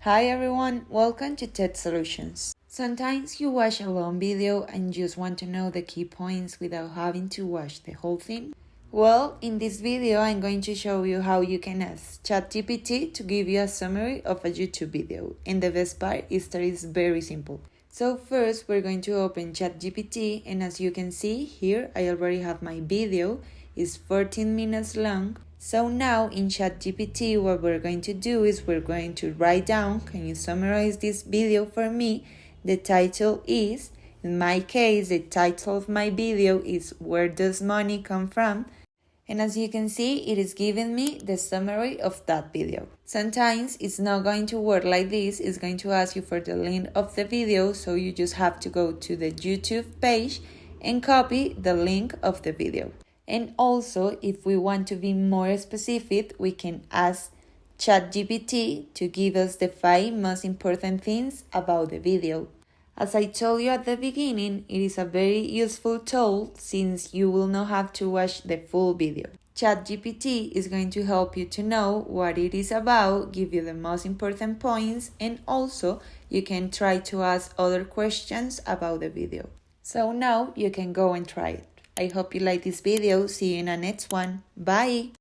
Hi everyone, welcome to TED Solutions. Sometimes you watch a long video and just want to know the key points without having to watch the whole thing. Well, in this video I'm going to show you how you can ask ChatGPT to give you a summary of a YouTube video. And the best part is that it's very simple. So first we're going to open ChatGPT, and as you can see here I already have my video. It's 14 minutes long. So now in ChatGPT what we're going to do is we're going to write down, can you summarize this video for me? The title is, in my case, the title of my video is Where Does Money Come From? And as you can see, it is giving me the summary of that video. Sometimes it's not going to work like this. It's going to ask you for the link of the video, so you just have to go to the YouTube page and copy the link of the video. And also, if we want to be more specific, we can ask ChatGPT to give us the 5 most important things about the video. As I told you at the beginning, it is a very useful tool since you will not have to watch the full video. ChatGPT is going to help you to know what it is about, give you the most important points, and also you can try to ask other questions about the video. So now you can go and try it. I hope you like this video. See you in the next one. Bye!